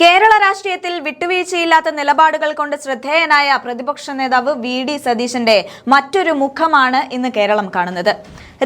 കേരള രാഷ്ട്രീയത്തിൽ വിട്ടുവീഴ്ചയില്ലാത്ത നിലപാടുകൾ കൊണ്ട് ശ്രദ്ധേയനായ പ്രതിപക്ഷ നേതാവ് വി.ഡി. സതീശന്റെ മറ്റൊരു മുഖമാണ് ഇന്ന് കേരളം കാണുന്നത്.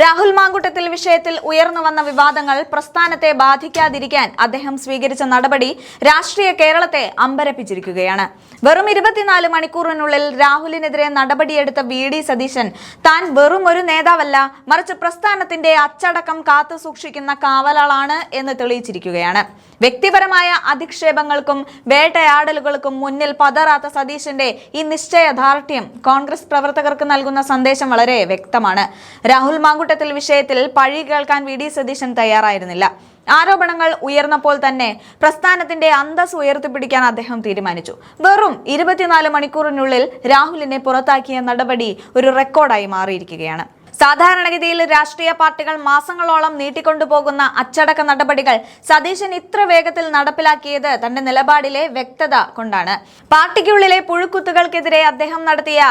രാഹുൽ മാങ്കൂട്ടത്തിൽ വിഷയത്തിൽ ഉയർന്നുവന്ന വിവാദങ്ങൾ പ്രസ്ഥാനത്തെ ബാധിക്കാതിരിക്കാൻ അദ്ദേഹം സ്വീകരിച്ച നടപടി രാഷ്ട്രീയ കേരളത്തെ അമ്പരപ്പിച്ചിരിക്കുകയാണ്. വെറും 24 മണിക്കൂറിനുള്ളിൽ രാഹുലിനെതിരെ നടപടിയെടുത്ത വി.ഡി. സതീശൻ താൻ വെറും ഒരു നേതാവല്ല, മറിച്ച് പ്രസ്ഥാനത്തിന്റെ അച്ചടക്കം കാത്തുസൂക്ഷിക്കുന്ന കാവലാളാണ് എന്ന് തെളിയിച്ചിരിക്കുകയാണ്. വ്യക്തിപരമായ അധിക്ഷേപങ്ങൾക്കും വേട്ടയാടലുകൾക്കും മുന്നിൽ പതറാത്ത സതീശന്റെ ഈ നിശ്ചയദാർഢ്യം കോൺഗ്രസ് പ്രവർത്തകർക്ക് നൽകുന്ന സന്ദേശം വളരെ വ്യക്തമാണ്. രാഹുൽ മാങ്കൂട്ടത്തിൽ വിഷയത്തിൽ പഴി കേൾക്കാൻ വി.ഡി. സതീശൻ തയ്യാറായിരുന്നില്ല. ആരോപണങ്ങൾ ഉയർന്നപ്പോൾ തന്നെ പ്രസ്ഥാനത്തിന്റെ അന്തസ് ഉയർത്തിപ്പിടിക്കാൻ അദ്ദേഹം തീരുമാനിച്ചു. വെറും 24 മണിക്കൂറിനുള്ളിൽ രാഹുലിനെ പുറത്താക്കിയ നടപടി ഒരു റെക്കോർഡായി മാറിയിരിക്കുകയാണ്. സാധാരണഗതിയിൽ രാഷ്ട്രീയ പാർട്ടികൾ മാസങ്ങളോളം നീട്ടിക്കൊണ്ടുപോകുന്ന അച്ചടക്ക നടപടികൾ സതീശൻ ഇത്ര വേഗത്തിൽ നടപ്പിലാക്കിയത് തന്റെ നിലപാടിലെ വ്യക്തത കൊണ്ടാണ്. പാർട്ടിക്കുള്ളിലെ പുഴുക്കുത്തുകൾക്കെതിരെ അദ്ദേഹം നടത്തിയ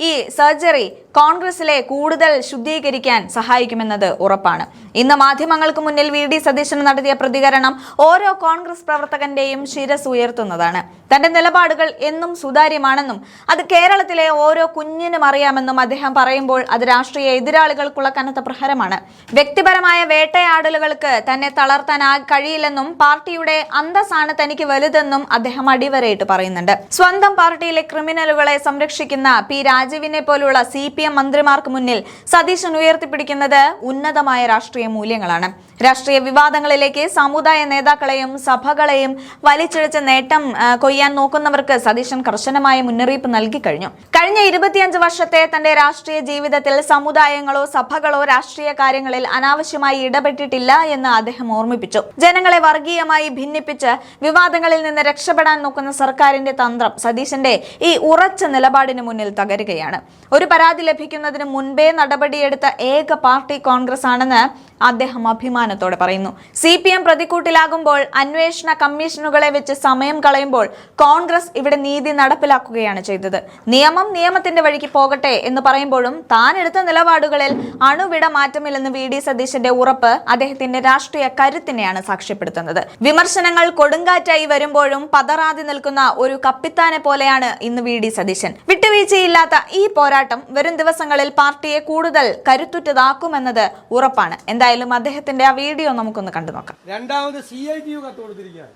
ഈ സർജറി കോൺഗ്രസിലെ കൂടുതൽ ശുദ്ധീകരിക്കാൻ സഹായിക്കുമെന്നത് ഉറപ്പാണ്. ഇന്ന് മാധ്യമങ്ങൾക്ക് മുന്നിൽ വി.ഡി. സതീശൻ നടത്തിയ പ്രതികരണം ഓരോ കോൺഗ്രസ് പ്രവർത്തകന്റെയും ശിരസ് ഉയർത്തുന്നതാണ്. തന്റെ നിലപാടുകൾ എന്നും സുതാര്യമാണെന്നും അത് കേരളത്തിലെ ഓരോ കുഞ്ഞിനും അറിയാമെന്നും അദ്ദേഹം പറയുമ്പോൾ അത് രാഷ്ട്രീയ എതിരാളികൾക്കുള്ള കനത്ത പ്രഹരമാണ്. വ്യക്തിപരമായ വേട്ടയാടലുകൾക്ക് തന്നെ തളർത്താൻ കഴിയില്ലെന്നും പാർട്ടിയുടെ അന്തസ്സാണ് തനിക്ക് വലുതെന്നും അദ്ദേഹം അടിവരയിട്ട് പറയുന്നുണ്ട്. സ്വന്തം പാർട്ടിയിലെ ക്രിമിനലുകളെ സംരക്ഷിക്കുന്ന പി. രാജീവിനെ പോലുള്ള CPM മന്ത്രിമാർക്ക് മുന്നിൽ സതീശൻ ഉയർത്തിപ്പിടിക്കുന്നത് ഉന്നതമായ രാഷ്ട്രീയ മൂല്യങ്ങളാണ്. രാഷ്ട്രീയ വിവാദങ്ങളിലേക്ക് സമുദായ നേതാക്കളെയും സഭകളെയും വലിച്ചിഴച്ച നേട്ടം കൊയ്യാൻ നോക്കുന്നവർക്ക് സതീശൻ കർശനമായ മുന്നറിയിപ്പ് നൽകി കഴിഞ്ഞു. കഴിഞ്ഞ 25 വർഷത്തെ തന്റെ രാഷ്ട്രീയ ജീവിതത്തിൽ സമുദായങ്ങളോ സഭകളോ രാഷ്ട്രീയ കാര്യങ്ങളിൽ അനാവശ്യമായി ഇടപെട്ടിട്ടില്ല എന്ന് അദ്ദേഹം ഓർമ്മിപ്പിച്ചു. ജനങ്ങളെ വർഗീയമായി ഭിന്നിപ്പിച്ച് വിവാദങ്ങളിൽ നിന്ന് രക്ഷപ്പെടാൻ നോക്കുന്ന സർക്കാരിന്റെ തന്ത്രം സതീശന്റെ ഈ ഉറച്ച നിലപാടിന് മുന്നിൽ തകരുകയാണ്. ഒരു പരാതി ലഭിക്കുന്നതിന് മുൻപേ നടപടിയെടുത്ത ഏക പാർട്ടി കോൺഗ്രസ് ആണെന്ന് അദ്ദേഹം അഭിമാനത്തോടെ പറയുന്നു. CPM പ്രതിക്കൂട്ടിലാകുമ്പോൾ അന്വേഷണ കമ്മീഷനുകളെ വെച്ച് സമയം കളയുമ്പോൾ കോൺഗ്രസ് ഇവിടെ നീതി നടപ്പിലാക്കുകയാണ് ചെയ്തത്. നിയമം നിയമത്തിന്റെ വഴിക്ക് പോകട്ടെ എന്ന് പറയുമ്പോഴും താൻ എടുത്ത നിലപാടുകളിൽ അണുവിട മാറ്റമില്ലെന്ന് വി.ഡി. സതീശന്റെ ഉറപ്പ് അദ്ദേഹത്തിന്റെ രാഷ്ട്രീയ കരുത്തിനെയാണ് സാക്ഷ്യപ്പെടുത്തുന്നത്. വിമർശനങ്ങൾ കൊടുങ്കാറ്റായി വരുമ്പോഴും പതറാതെ നിൽക്കുന്ന ഒരു കപ്പിത്താനെ പോലെയാണ് ഇന്ന് വി.ഡി. സതീശൻ. വിട്ടുവീഴ്ചയില്ലാത്ത ഈ പോരാട്ടം വരും ദിവസങ്ങളിൽ പാർട്ടിയെ കൂടുതൽ കരുത്തുറ്റതാക്കുമെന്നത് ഉറപ്പാണ്. എന്തായാലും അദ്ദേഹത്തിന്റെ ആ വീഡിയോ നമുക്കൊന്ന് കണ്ടു നോക്കാം. രണ്ടാമത് CITU കത്ത് കൊടുത്തിരിക്കുകയാണ്.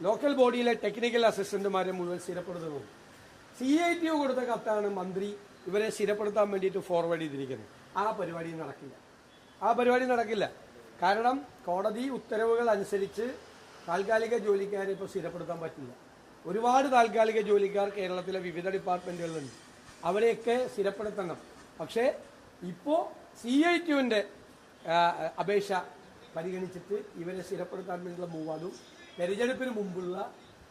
ലോക്കൽ ബോഡിയിലെ ടെക്നിക്കൽ അസിസ്റ്റന്റുമാരെ മുഴുവൻ സ്ഥിരപ്പെടുത്തുന്നു. CITU കൊടുത്ത കത്താണ് മന്ത്രി ഇവരെ സ്ഥിരപ്പെടുത്താൻ വേണ്ടിയിട്ട് ഫോർവേഡ് ചെയ്തിരിക്കുന്നത്. ആ പരിപാടി നടക്കില്ല. കാരണം കോടതി ഉത്തരവുകൾ അനുസരിച്ച് താൽക്കാലിക ജോലിക്കാരെ ഇപ്പോൾ സ്ഥിരപ്പെടുത്താൻ പറ്റില്ല. ഒരുപാട് താൽക്കാലിക ജോലിക്കാർ കേരളത്തിലെ വിവിധ ഡിപ്പാർട്ട്മെന്റുകളുണ്ട്. അവരെയൊക്കെ സ്ഥിരപ്പെടുത്തണം. പക്ഷേ ഇപ്പോൾ CITUവിന്റെ അപേക്ഷ പരിഗണിച്ചിട്ട് ഇവരെ സ്ഥിരപ്പെടുത്താൻ വേണ്ടിയുള്ള മൂവാതും തെരഞ്ഞെടുപ്പിന് മുമ്പുള്ള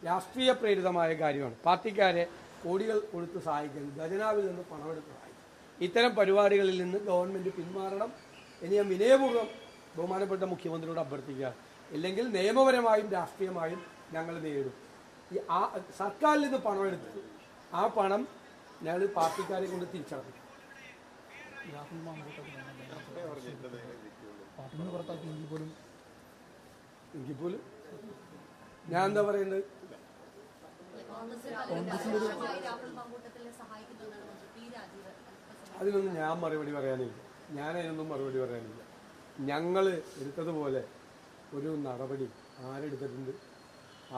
രാഷ്ട്രീയ പ്രേരിതമായ കാര്യമാണ്. പാർട്ടിക്കാരെ കോടികൾ കൊടുത്ത് സഹായിക്കുന്നത്, ഖജനാവിൽ നിന്ന് പണമെടുത്ത് സഹായിക്കും. ഇത്തരം പരിപാടികളിൽ നിന്ന് ഗവൺമെന്റ് പിന്മാറണം എന്ന് ഞാൻ വിനയപൂർവ്വം ബഹുമാനപ്പെട്ട മുഖ്യമന്ത്രിയോട് അഭ്യർത്ഥിക്കുക. ഇല്ലെങ്കിൽ നിയമപരമായും രാഷ്ട്രീയമായും ഞങ്ങൾ നേരിടും. സർക്കാരിൽ നിന്ന് പണമെടുത്ത് ആ പണം ഞങ്ങൾ പാർട്ടിക്കാരെ കൊണ്ട് തിരിച്ചടക്കും. എങ്കിൽ പോലും ഞാൻ എന്താ പറയുന്നത്, അതിനൊന്നും ഞാൻ മറുപടി പറയാനില്ല. ഞങ്ങൾ എടുത്തതുപോലെ ഒരു നടപടി ആരെടുത്തിട്ടുണ്ട്?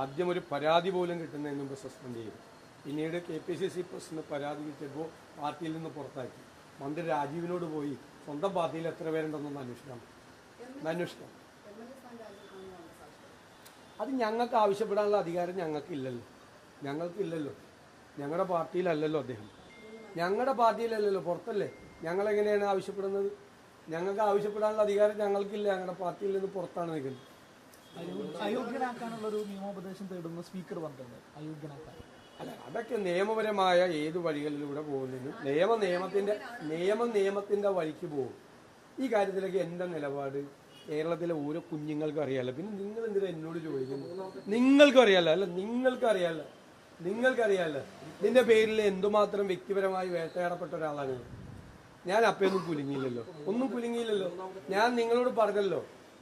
ആദ്യം ഒരു പരാതി പോലും കിട്ടുന്നതിന് മുമ്പ് സസ്പെൻഡ് ചെയ്തു. പിന്നീട് KPCC പ്രസിഡന്റ് പരാതി കിട്ടിയപ്പോൾ പാർട്ടിയിൽ നിന്ന് പുറത്താക്കി. മന്ത്രി രാജീവിനോട് പോയി സ്വന്തം പാർട്ടിയിൽ എത്ര പേരുണ്ടെന്നൊന്ന് അന്വേഷിക്കണം. അത് ഞങ്ങൾക്ക് ആവശ്യപ്പെടാനുള്ള അധികാരം ഞങ്ങൾക്കില്ലല്ലോ. ഞങ്ങളുടെ പാർട്ടിയിലല്ലല്ലോ അദ്ദേഹം. പുറത്തല്ലേ. ഞങ്ങളെങ്ങനെയാണ് ആവശ്യപ്പെടുന്നത്? ഞങ്ങൾക്ക് ആവശ്യപ്പെടാനുള്ള അധികാരം ഞങ്ങൾക്കില്ല. ഞങ്ങളുടെ പാർട്ടിയിൽ നിന്ന് പുറത്താണ് നിൽക്കുന്നത്. അയോഗ്യനാക്കാനുള്ള ഒരു നിയമോപദേശം തേടുന്ന സ്പീക്കർ പറഞ്ഞിട്ടുണ്ട്. അയോഗ്യനാക്കാൻ അല്ല, അതൊക്കെ നിയമപരമായ ഏത് വഴികളിലൂടെ പോകുന്നതിനും നിയമത്തിന്റെ വഴിക്ക് പോകും. ഈ കാര്യത്തിലൊക്കെ എൻ്റെ നിലപാട് കേരളത്തിലെ ഓരോ കുഞ്ഞുങ്ങൾക്കും അറിയാലോ. പിന്നെ നിങ്ങൾ എന്തിനാ എന്നോട് ചോദിക്കുന്നു? നിങ്ങൾക്കറിയാലോ നിന്റെ പേരിൽ എന്തുമാത്രം വ്യക്തിപരമായി വേട്ടയാടപ്പെട്ട ഒരാളാണ് ഞാൻ. ഒന്നും കുലുങ്ങിയില്ലല്ലോ. ഞാൻ നിങ്ങളോട് പറഞ്ഞല്ലോ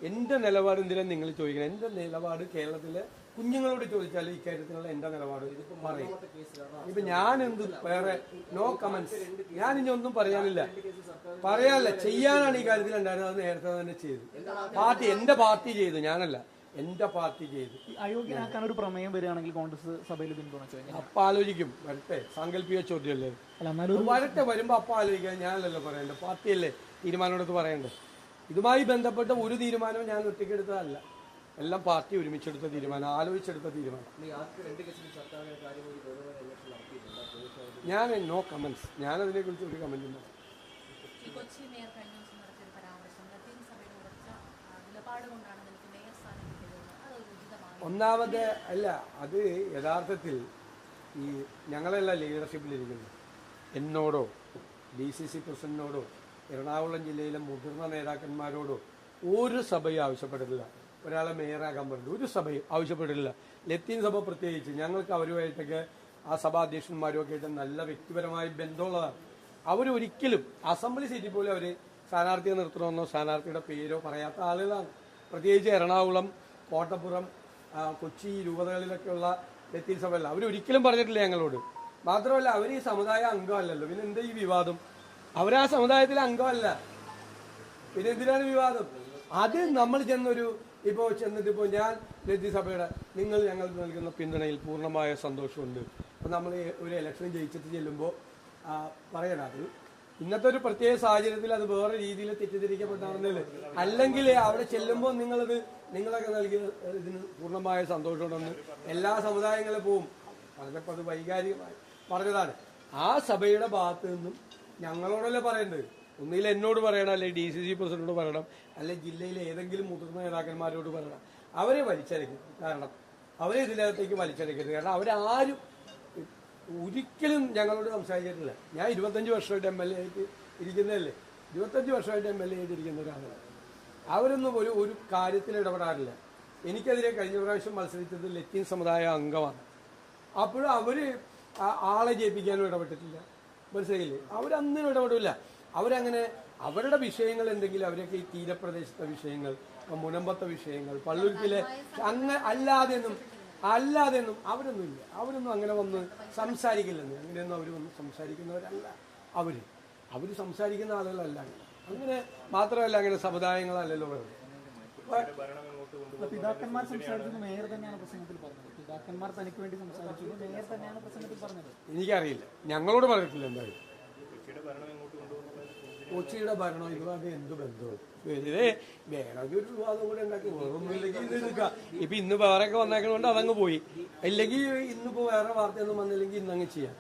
എന്റെ നിലപാട് എന്തിനാ നിങ്ങൾ ചോദിക്കണം. എന്റെ നിലപാട് കേരളത്തിലെ കുഞ്ഞുങ്ങളോട് ചോദിച്ചാൽ ഇക്കാര്യത്തിലുള്ള എന്റെ നിലപാട് പറയും. ഇപ്പൊ ഞാൻ എന്ത് വേറെ നോ കമന്റ്സ്, ഞാൻ ഇനി ഒന്നും പറയാനില്ല. ചെയ്യാനാണ് ഈ കാര്യത്തിൽ ഉണ്ടായിരുന്നത്. അത് നേരത്തെ തന്നെ ചെയ്തു. എന്റെ പാർട്ടി ചെയ്തു, ഞാനല്ല, എന്റെ പാർട്ടി ചെയ്തു. അയോഗ്യനാക്കാൻ ഒരു പ്രമേയം വരികയാണെങ്കിൽ കോൺഗ്രസ് സഭയിൽ പിന്തുണച്ചു കഴിഞ്ഞാൽ അപ്പ ആലോചിക്കും. വരട്ടെ, സാങ്കല്പിക ചോദ്യമല്ലേ. വരട്ടെ, വരുമ്പോ അപ്പ ആലോചിക്കാൻ ഞാനല്ലല്ലോ പറയണ്ടേ, പാർട്ടിയല്ലേ തീരുമാനമെടുത്ത് പറയണ്ടേ. ഇതുമായി ബന്ധപ്പെട്ട ഒരു തീരുമാനവും ഞാൻ ഒറ്റയ്ക്കെടുത്തതല്ല, എല്ലാം പാർട്ടി ഒരുമിച്ചെടുത്ത തീരുമാനം, ആലോചിച്ചെടുത്ത തീരുമാനം. ഞാൻ നോ കമന്റ്സ്, ഞാൻ അതിനെ കുറിച്ച് ഒരു കമന്റ് ഇല്ല. ഒന്നാമത് അല്ല, അത് യഥാർത്ഥത്തിൽ ഈ ഞങ്ങളെല്ലാം ലീഡർഷിപ്പിലിരിക്കുന്നു. എന്നോടോ DCC പ്രസിഡന്റിനോടോ എറണാകുളം ജില്ലയിലെ മുതിർന്ന നേതാക്കന്മാരോടോ ഒരു സഭയും ആവശ്യപ്പെട്ടിട്ടില്ല ഒരാളെ മേയറാക്കാൻ പറഞ്ഞു. ഒരു സഭയും ആവശ്യപ്പെട്ടിട്ടില്ല. ലത്തീൻ സഭ പ്രത്യേകിച്ച് ഞങ്ങൾക്ക് അവരുമായിട്ടൊക്കെ ആ സഭാ അധ്യക്ഷന്മാരുമൊക്കെ ആയിട്ട് നല്ല വ്യക്തിപരമായ ബന്ധമുള്ളതാണ്. അവരൊരിക്കലും അസംബ്ലി സീറ്റിൽ പോലും അവർ സ്ഥാനാർത്ഥിയെ നിർത്തണമെന്നോ സ്ഥാനാർത്ഥിയുടെ പേരോ പറയാത്ത ആളുകളാണ്. പ്രത്യേകിച്ച് എറണാകുളം, കോട്ടപ്പുറം, കൊച്ചി രൂപതകളിലൊക്കെയുള്ള ലത്തീൻ സഭയല്ല, അവരൊരിക്കലും പറഞ്ഞിട്ടില്ല ഞങ്ങളോട്. മാത്രമല്ല, അവർ ഈ സമുദായ അംഗമല്ലല്ലോ, പിന്നെ എന്താ ഈ വിവാദം? അവരാ സമുദായത്തിലെ അംഗമല്ല, പിന്നെ എന്തിനാണ് വിവാദം? അത് നമ്മൾ ചെന്നിട്ടിപ്പോ ഞാൻ ലത്തീൻ സഭയുടെ നിങ്ങൾ ഞങ്ങൾക്ക് നൽകുന്ന പിന്തുണയിൽ പൂർണ്ണമായ സന്തോഷമുണ്ട്. അപ്പൊ നമ്മൾ ഒരു ഇലക്ഷൻ ജയിച്ചിട്ട് ചെല്ലുമ്പോൾ പറയണം, അത് ഇന്നത്തെ ഒരു പ്രത്യേക സാഹചര്യത്തിൽ അത് വേറെ രീതിയിൽ തെറ്റിദ്ധരിക്കപ്പെട്ടാണെന്നില്ല. അല്ലെങ്കിൽ അവിടെ ചെല്ലുമ്പോൾ നിങ്ങളൊക്കെ നൽകിയ ഇതിന് പൂർണ്ണമായ സന്തോഷമുണ്ടെന്ന് എല്ലാ സമുദായങ്ങളും പോവും. പറഞ്ഞപ്പോൾ അത് വൈകാരികമായി പറഞ്ഞതാണ്. ആ സഭയുടെ ഭാഗത്ത് നിന്നും ഞങ്ങളോടല്ലേ പറയേണ്ടത്. ഒന്നുകിൽ എന്നോട് പറയണം, അല്ലെങ്കിൽ DCC പ്രസിഡന്റിനോട് പറയണം, അല്ലെങ്കിൽ ജില്ലയിലെ ഏതെങ്കിലും മുതിർന്ന നേതാക്കന്മാരോട് പറയണം. അവരെ വലിച്ചടയ്ക്കും. കാരണം അവരെ ഇതിനകത്തേക്ക് വലിച്ചടയ്ക്കരുത്. കാരണം അവരാരും ഒരിക്കലും ഞങ്ങളോട് സംസാരിച്ചിട്ടില്ല. ഞാൻ 25 വർഷമായിട്ട് MLA ആയിട്ട് ഇരിക്കുന്നതല്ലേ, 25 വർഷമായിട്ട് MLA ആയിട്ട് ഇരിക്കുന്ന ഒരാളാണ്. അവരൊന്നും ഒരു കാര്യത്തിൽ ഇടപെടാറില്ല. എനിക്കെതിരെ കഴിഞ്ഞ പ്രാവശ്യം മത്സരിച്ചത് ലത്തീൻ സമുദായ അംഗമാണ്. അപ്പോഴും അവര് ആളെ ജയിപ്പിക്കാനും ഇടപെട്ടിട്ടില്ല. മനസ്സിലായില്ലേ? അവരന്നിനും ഇടപെടില്ല. അവരങ്ങനെ അവരുടെ വിഷയങ്ങൾ എന്തെങ്കിലും അവരൊക്കെ ഈ തീരപ്രദേശത്തെ വിഷയങ്ങൾ, മുനമ്പത്തെ വിഷയങ്ങൾ, പള്ളുരുത്തിലെ അല്ലാതെയൊന്നും അവരൊന്നുമില്ല. അവരൊന്നും അങ്ങനെ വന്ന് സംസാരിക്കില്ലെന്ന്. അങ്ങനെയൊന്നും അവർ വന്ന് സംസാരിക്കുന്നവരല്ല. അവര് സംസാരിക്കുന്ന ആളുകളല്ല. അങ്ങനെ മാത്രമല്ല, അങ്ങനെ സമുദായങ്ങളല്ലല്ലോ പറയുന്നത്. പിതാക്കന്മാർ സംസാരിച്ചത് മേയർ തന്നെയാണ് പ്രസംഗത്തിൽ പറഞ്ഞത്. പിതാക്കന്മാർ തനിക്ക് വേണ്ടി സംസാരിച്ചത് മേയർ തന്നെയാണ് പ്രസംഗത്തിൽ പറഞ്ഞത്. എനിക്കറിയില്ല, ഞങ്ങളോട് പറഞ്ഞിട്ടില്ല. എന്തായാലും കൊച്ചിയുടെ ഭരണം ഇതുമായിട്ട് എന്ത് ബന്ധവും വെറുതെ വേണമെങ്കിൽ ഒരു വിവാദം കൂടെ ഉണ്ടാക്കി വേറൊന്നുമില്ലെങ്കിൽ ഇത് എടുക്കാം. ഇപ്പൊ ഇന്ന് വേറെയൊക്കെ വന്നേക്കുന്നതുകൊണ്ട് അതങ്ങ് പോയി. ഇല്ലെങ്കിൽ ഇന്നിപ്പോ വേറെ വാർത്തയൊന്നും വന്നില്ലെങ്കിൽ ഇന്നങ്ങ് ചെയ്യാം.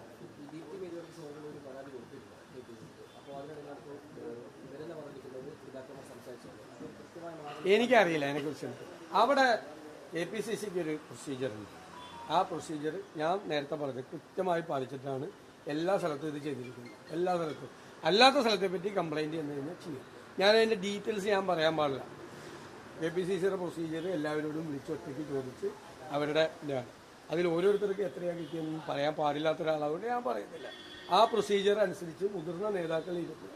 എനിക്കറിയില്ല അതിനെക്കുറിച്ച്. അവിടെ APCCക്ക് ഒരു പ്രൊസീജിയറുണ്ട്. ആ പ്രൊസീജിയർ ഞാൻ നേരത്തെ പറഞ്ഞത് കൃത്യമായി പാലിച്ചിട്ടാണ് എല്ലാ സ്ഥലത്തും ഇത് ചെയ്തിരിക്കുന്നത്. എല്ലാ സ്ഥലത്തും. അല്ലാത്ത സ്ഥലത്തെ പറ്റി കംപ്ലൈന്റ് എന്ന് കഴിഞ്ഞാൽ ചെയ്യും. ഞാൻ അതിന്റെ ഡീറ്റെയിൽസ് ഞാൻ പറയാൻ പാടില്ല. APCCയുടെ പ്രൊസീജിയർ എല്ലാവരോടും വിളിച്ചൊറ്റയ്ക്ക് ചോദിച്ച് അവരുടെ ഇതാണ്. അതിൽ ഓരോരുത്തർക്ക് എത്രയാണ് കിട്ടിയെന്ന് പറയാൻ പാടില്ലാത്ത ഒരാളാകൊണ്ട് ഞാൻ പറയുന്നില്ല. ആ പ്രൊസീജിയർ അനുസരിച്ച് മുതിർന്ന നേതാക്കൾ ഇരുന്ന്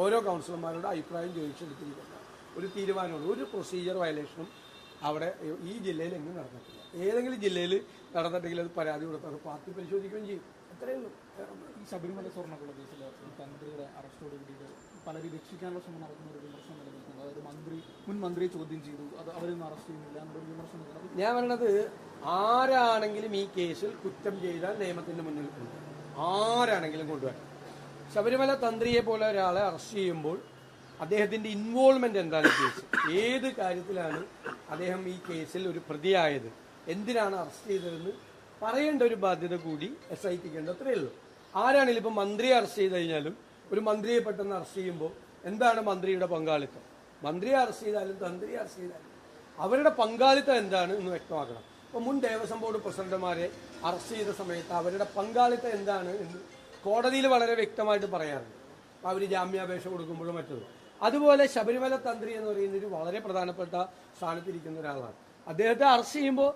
ഓരോ കൗൺസിലർമാരുടെ അഭിപ്രായം ചോദിച്ചെടുത്തിരിക്കുന്ന ഒരു തീരുമാനമുണ്ട്. ഒരു പ്രൊസീജിയർ വയലേഷനും അവിടെ ഈ ജില്ലയിൽ എങ്ങും നടന്നിട്ടില്ല. ഏതെങ്കിലും ജില്ലയിൽ നടന്നിട്ടെങ്കിൽ അത് പരാതി കൊടുത്താൽ പാർട്ടി പരിശോധിക്കുകയും ചെയ്യും. അത്രയേ ഉള്ളൂ. ഈ ശബരിമല സ്വർണ്ണക്കുള്ള കേസിൽ തന്ത്രിയുടെ അറസ്റ്റോട് കൂടിയിട്ട് പലരും രക്ഷിക്കാനുള്ള ശ്രമം നടക്കുന്ന ഒരു വിമർശനം നിലനിൽക്കുന്നു. അതായത് മുൻ മന്ത്രിയെ ചോദ്യം ചെയ്തു, അത് അവരൊന്നും അറസ്റ്റ് ചെയ്യുന്നില്ല എന്നൊരു വിമർശനം. ഞാൻ പറയണത്, ആരാണെങ്കിലും ഈ കേസിൽ കുറ്റം ചെയ്താൽ നിയമത്തിന്റെ മുന്നിൽ കൊണ്ടുവരും. ആരാണെങ്കിലും കൊണ്ടുവരാം. ശബരിമല തന്ത്രിയെ പോലെ ഒരാളെ അറസ്റ്റ് ചെയ്യുമ്പോൾ അദ്ദേഹത്തിന്റെ ഇൻവോൾവ്മെന്റ് എന്താണ് കേസ്, ഏത് കാര്യത്തിലാണ് അദ്ദേഹം ഈ കേസിൽ ഒരു പ്രതിയായത്, എന്തിനാണ് അറസ്റ്റ് ചെയ്തതെന്ന് പറയേണ്ട ഒരു ബാധ്യത കൂടി SITക്ക് ഉണ്ട്. അത്രയേ ഉള്ളൂ. ആരാണെങ്കിലും ഇപ്പം മന്ത്രിയെ അറസ്റ്റ് ചെയ്ത് കഴിഞ്ഞാലും ഒരു മന്ത്രിയെ പെട്ടെന്ന് അറസ്റ്റ് ചെയ്യുമ്പോൾ എന്താണ് മന്ത്രിയുടെ പങ്കാളിത്തം? മന്ത്രിയെ അറസ്റ്റ് ചെയ്താലും തന്ത്രിയെ അറസ്റ്റ് ചെയ്താലും അവരുടെ പങ്കാളിത്തം എന്താണ് എന്ന് വ്യക്തമാക്കണം. ഇപ്പോൾ മുൻ ദേവസ്വം ബോർഡ് പ്രസിഡന്റുമാരെ അറസ്റ്റ് ചെയ്ത സമയത്ത് അവരുടെ പങ്കാളിത്തം എന്താണ് എന്ന് കോടതിയിൽ വളരെ വ്യക്തമായിട്ട് പറയാറുണ്ട്. അവർ ജാമ്യാപേക്ഷ കൊടുക്കുമ്പോഴും മറ്റത്. അതുപോലെ ശബരിമല തന്ത്രി എന്ന് പറയുന്നൊരു വളരെ പ്രധാനപ്പെട്ട സ്ഥാനത്തിരിക്കുന്ന ഒരാളാണ്. അദ്ദേഹത്തെ അറസ്റ്റ് ചെയ്യുമ്പോൾ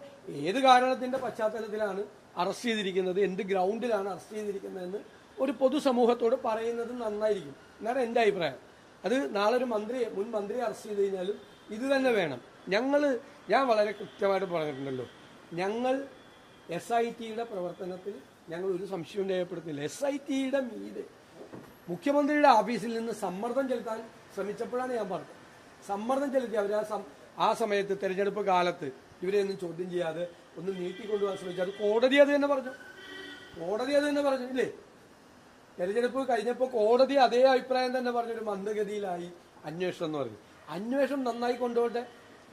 ഏത് കാരണത്തിന്റെ പശ്ചാത്തലത്തിലാണ് അറസ്റ്റ് ചെയ്തിരിക്കുന്നത്, എന്ത് ഗ്രൗണ്ടിലാണ് അറസ്റ്റ് ചെയ്തിരിക്കുന്നതെന്ന് ഒരു പൊതുസമൂഹത്തോട് പറയുന്നത് നന്നായിരിക്കും എന്നാണ് എൻ്റെ അഭിപ്രായം. അത് നാളെ ഒരു മുൻ മന്ത്രിയെ അറസ്റ്റ് ചെയ്ത് കഴിഞ്ഞാലും ഇത് തന്നെ വേണം. ഞാൻ വളരെ കൃത്യമായിട്ട് പറഞ്ഞിട്ടുണ്ടല്ലോ, ഞങ്ങൾ SITയുടെ പ്രവർത്തനത്തിൽ ഞങ്ങൾ ഒരു സംശയവും രേഖപ്പെടുത്തില്ല. SITയുടെ മീതെ മുഖ്യമന്ത്രിയുടെ ഓഫീസിൽ നിന്ന് സമ്മർദ്ദം ചെലുത്താൻ ശ്രമിച്ചപ്പോഴാണ് ഞാൻ പറഞ്ഞത്. സമ്മർദ്ദം ചെലുത്തി അവർ ആ സമയത്ത് തെരഞ്ഞെടുപ്പ് കാലത്ത് ഇവരെ ഒന്നും ചോദ്യം ചെയ്യാതെ ഒന്ന് നീട്ടിക്കൊണ്ടുപോകാൻ ശ്രമിച്ചു. അത് കോടതി അത് തന്നെ പറഞ്ഞു ഇല്ലേ? തെരഞ്ഞെടുപ്പ് കഴിഞ്ഞപ്പോൾ കോടതി അതേ അഭിപ്രായം തന്നെ പറഞ്ഞൊരു മന്ദഗതിയിലായി അന്വേഷണം എന്ന് പറഞ്ഞു. അന്വേഷണം നന്നായി കൊണ്ടുപോട്ടെ.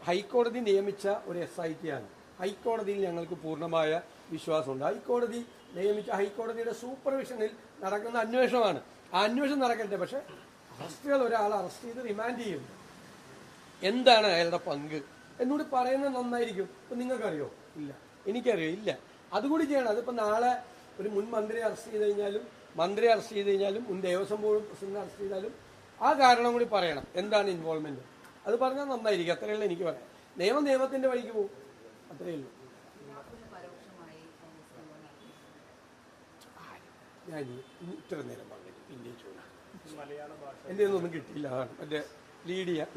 ഹൈക്കോടതി നിയമിച്ച ഒരു SIT ആണ്. ഹൈക്കോടതിയിൽ ഞങ്ങൾക്ക് പൂർണ്ണമായ വിശ്വാസമുണ്ട്. ഹൈക്കോടതി നിയമിച്ച ഹൈക്കോടതിയുടെ സൂപ്പർവിഷനിൽ നടക്കുന്ന അന്വേഷണമാണ്. ആ അന്വേഷണം നടക്കട്ടെ. പക്ഷെ ഒരാളെ അറസ്റ്റ് ചെയ്ത് റിമാൻഡ് ചെയ്യും. എന്താണ് അയാളുടെ പങ്ക് എന്നോട് പറയുന്നത് നന്നായിരിക്കും. ഇപ്പൊ നിങ്ങൾക്കറിയോ? ഇല്ല. എനിക്കറിയോ? ഇല്ല. അതുകൂടി ചെയ്യണം. അതിപ്പോ നാളെ ഒരു മുൻ മന്ത്രിയെ അറസ്റ്റ് ചെയ്ത് കഴിഞ്ഞാലും മുൻ ദേവസ്വം ബോർഡ് പ്രസിഡന്റ് അറസ്റ്റ് ചെയ്താലും ആ കാരണം കൂടി പറയണം. എന്താണ് ഇൻവോൾവ്മെന്റ്? അത് പറഞ്ഞാൽ നന്നായിരിക്കും. അത്രയുള്ളൂ എനിക്ക് പറയാം. നിയമത്തിന്റെ വഴിക്ക് പോകും. അത്രയേ ഉള്ളൂ. ഞാൻ ഇത്ര നേരം പറഞ്ഞിട്ട് പിന്നെ എൻ്റെ ഒന്നും കിട്ടിയില്ല. മറ്റേ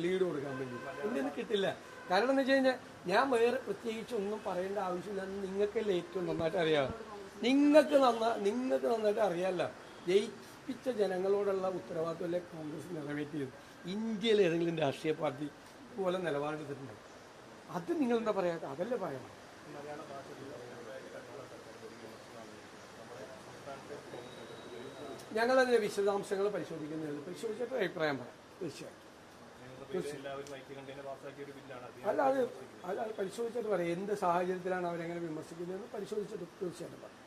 ലീഡ് കൊടുക്കാൻ വേണ്ടി എൻ്റെ ഒന്നും കിട്ടില്ല. കാരണം എന്ന് വെച്ച് കഴിഞ്ഞാൽ ഞാൻ വേറെ പ്രത്യേകിച്ച് ഒന്നും പറയേണ്ട ആവശ്യമില്ല. നിങ്ങൾക്കല്ലേ ഏറ്റവും നന്നായിട്ട് അറിയാം. നിങ്ങൾക്ക് നന്നായിട്ട് അറിയാമല്ലോ. ജയിപ്പിച്ച ജനങ്ങളോടുള്ള ഉത്തരവാദിത്വമല്ലേ കോൺഗ്രസ് നിറവേറ്റിയത്. ഇന്ത്യയിൽ ഏതെങ്കിലും രാഷ്ട്രീയ പാർട്ടി പോലെ നിലപാടെടുത്തിട്ടുണ്ട്? അത് നിങ്ങൾ എന്താ പറയാ? അതല്ലേ പറയണം. ഞങ്ങളതിന്റെ വിശദാംശങ്ങൾ പരിശോധിച്ചിട്ട് അഭിപ്രായം പറയാം. തീർച്ചയായിട്ടും. അല്ല അത് പരിശോധിച്ചിട്ട് പറയാം. എന്ത് സാഹചര്യത്തിലാണ് അവരെങ്ങനെ വിമർശിക്കുന്നതെന്ന് പരിശോധിച്ചിട്ട് തീർച്ചയായിട്ടും പറയാം.